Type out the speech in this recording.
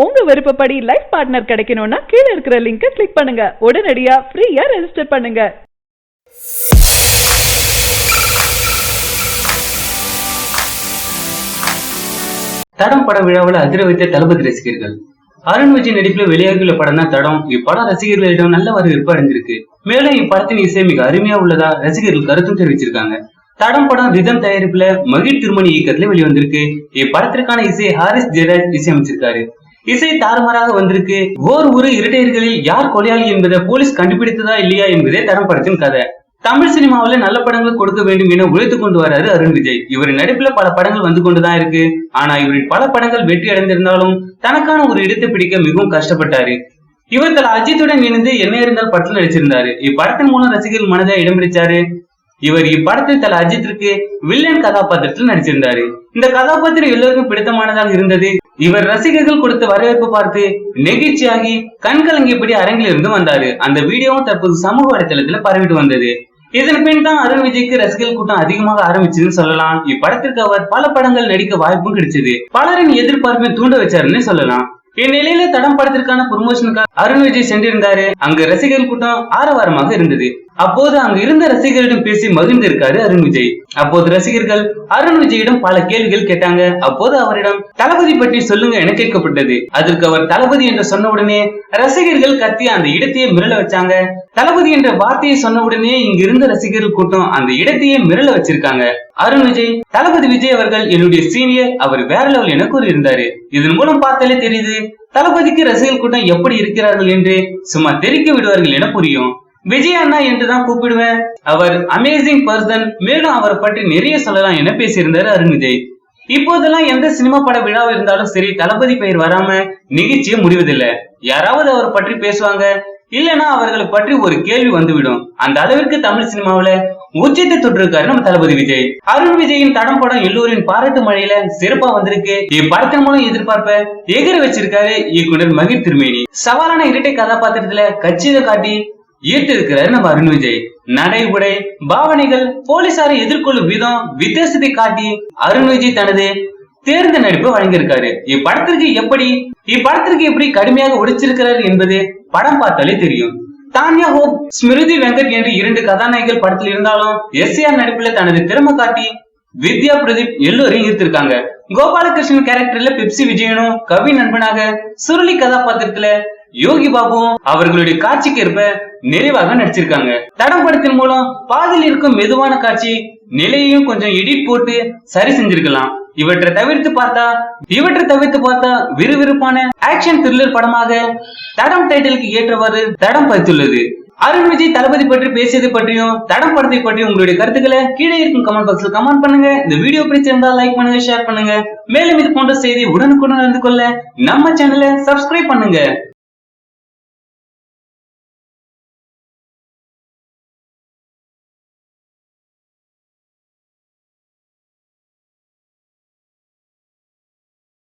உங்க விருப்பப்படி life partner கிடைக்கணும்னா கீழ இருக்கிற லிங்கை கிளிக் பண்ணுங்க. உடனடியா ஃப்ரீயா ரெஜிஸ்டர் பண்ணுங்க. தடம் பட விழாவில் அதிர வைத்த தளபதி ரசிகர்கள். அருண் விஜய் நடிப்புல வெளியாகியுள்ள படம் தான் தடம். இப்படம் ரசிகர்களிடம் நல்ல வரவேற்பு அடைஞ்சிருக்கு. மேலும் இப்படத்தின் இசை மிக அருமையா உள்ளதா ரசிகர்கள் கருத்தும் தெரிவிச்சிருக்காங்க. தடம் படம் ரிதம் தயாரிப்புல மகிழ் திருமணி இயக்கத்துல வெளிவந்திருக்கு. இப்படத்திற்கான இசை ஹாரிஸ் ஜெயராஜ் இசையமைச்சிருக்காரு. இசை தாறுமாறாக வந்திருக்கு. ஓர் ஊரு இரட்டையர்களில் யார் கொலையாளி என்பதை போலீஸ் கண்டுபிடித்ததா இல்லையா என்பதே தடம் படத்தின் கதை. தமிழ் சினிமாவில நல்ல படங்கள் கொடுக்க வேண்டும் என உழைத்துக் கொண்டு வராரு அருண் விஜய். இவரின் நடிப்புல பல படங்கள் வந்து கொண்டுதான் இருக்கு. ஆனா இவரின் பல படங்கள் வெற்றி அடைந்திருந்தாலும் தனக்கான ஒரு இடத்தை பிடிக்க மிகவும் கஷ்டப்பட்டாரு. இவர் தல அஜித்துடன் இணைந்து என்ன இருந்தால் படத்தில் நடிச்சிருந்தாரு. இப்படத்தின் மூலம் ரசிகர்கள் மனதை இடம் பிடிச்சாரு. இவர் இப்படத்தில் தல அஜித்திற்கு வில்லன் கதாபாத்திரத்தில் நடிச்சிருந்தாரு. இந்த கதாபாத்திரம் எல்லோருக்கும் பிடித்தமானதாக இருந்தது. இவர் ரசிகர்கள் கொடுத்த வரவேற்பு பார்த்து நெகிழ்ச்சியாகி கண்கலங்கியபடி அரங்கில் இருந்து வந்தாரு. அந்த வீடியோவும் தற்போது சமூக வலைதளத்துல பரவிட்டு வந்தது. இதன் பின் தான் அருண் விஜய்க்கு ரசிகர்கள் கூட்டம் அதிகமாக ஆரம்பிச்சதுன்னு சொல்லலாம். இப்படத்திற்கு அவர் பல படங்கள் நடிக்க வாய்ப்பும் கிடைச்சது. பலரின் எதிர்பார்ப்பை தூண்ட வச்சாருன்னு சொல்லலாம். இந்நிலையில தடம் படத்திற்கான ப்ரமோஷனுக்காக அருண் விஜய் சென்றிருந்தாரு. அங்கு ரசிகர்கள் கூட்டம் ஆரவாரமாக இருந்தது. அப்போது அங்கு இருந்த ரசிகர்களிடம் பேசி மகிழ்ந்திருக்காரு அருண் விஜய். அப்போது ரசிகர்கள் அருண் விஜயிடம் பல கேள்விகள் கேட்டாங்க. அப்போது அவரிடம் தளபதி பற்றி சொல்லுங்க என கேட்கப்பட்டது. அதற்கு அவர் தளபதி என்று சொன்ன உடனே ரசிகர்கள் கத்தி அந்த இடத்தையே மிரள வச்சாங்க. தளபதி என்ற வார்த்தையை சொன்ன உடனே இங்க இருந்த ரசிகர்கள் கூட்டம் அந்த இடத்தையே மிரள வச்சிருக்காங்க. அருண் விஜய் தளபதி விஜய் அவர்கள் என்னுடைய சீனியர், அவர் வேற லெவல் என கூறியிருந்தாரு. இதன் மூலம் பார்த்தாலே தெரியுது தளபதிக்கு ரசிகர்கள் கூட்டம் எப்படி இருக்கிறார்கள் என்று. சும்மா தெரிக்க விடுவார்கள் என புரியும். விஜய் அண்ணா என்றுதான் கூப்பிடுவேன், அவர் அமேசிங் பர்சன், மேலும் அவரை பற்றி நிறைய சொல்லலாம் என பேசியிருந்தாரு அருண் விஜய். இப்போதெல்லாம் எந்த சினிமா பட விழாவில் இருந்தாலும் சரி தளபதி பெயர் வராம நிகழ்ச்சியே முடிவதில்லை. யாராவது அவர் பற்றி பேசுவாங்க, இல்லைன்னா அவர்களை பற்றி ஒரு கேள்வி வந்துவிடும். அந்த அளவிற்கு தமிழ் சினிமாவில உச்சத்தை தொட்டிருக்காரு நம்ம தளபதி விஜய். அருண் விஜயின் தடம் படம் எல்லோரின் பாராட்டு மழையில சிறப்பா வந்திருக்கு. இப்படத்தின் மூலம் எதிர்பார்ப்ப எகிர வச்சிருக்காரு இயக்குனர் மகிழ் திருமேனி. சவாலான இரட்டை கதாபாத்திரத்துல கட்சியை காட்டி ஈர்த்து இருக்கிறாரு நம்ம அருண் விஜய். நடை உடை பாவனைகள் போலீசாரை எதிர்கொள்ளும் விதம் வித்தியாசத்தை காட்டி அருண் விஜய் தனது தேர்ந்த நடிப்பு வழங்கியிருக்காரு. இப்படத்திற்கு எப்படி கடுமையாக உடைச்சிருக்கிறார் என்பது படம் பார்த்தாலே தெரியும். தான்யா ஹோப், ஸ்மிருதி வெங்கட் என்று 2 கதாநாயகிகள் படத்தில் இருந்தாலும் எஸ்ஏஆர் நடிப்புல தனது திறமை காட்டி வித்யா பிரதீப் எல்லோரையும் ஈர்த்திருக்காங்க. கோபாலகிருஷ்ணன் கேரக்டர்ல பெப்சி விஜயனும் கவி நண்பனாக, சுருளி கதாபாத்திரத்துல யோகி பாபுவும் அவர்களுடைய காட்சிக்கு ஏற்ப நிறைவாக நடிச்சிருக்காங்க. தடம் படத்தின் மூலம் பாதில் இருக்கும் மெதுவான காட்சி நிலையையும் கொஞ்சம் எடிட் போட்டு சரி செஞ்சிருக்கலாம். இவற்றை தவிர்த்து பார்த்தா விறுவிறுப்பான ஆக்ஷன் த்ரில்லர் படமாக தடம் டைட்டிலுக்கு ஏற்றவாறு தடம் பதித்துள்ளது. அருண் விஜய் தளபதி பற்றி பேசியது பற்றியும் தடம் படத்தை பற்றியும் உங்களுடைய கருத்துக்களை கீழே இருக்கும் கமெண்ட் பாக்ஸ்ல கமெண்ட் பண்ணுங்க. இந்த வீடியோ பிடிச்சிருந்தா லைக் பண்ணுங்க, ஷேர் பண்ணுங்க. மேலும் இது போன்ற செய்தி உடனுக்குடன் அறிந்து கொள்ள நம்ம சேனலை சப்ஸ்கிரைப் பண்ணுங்க.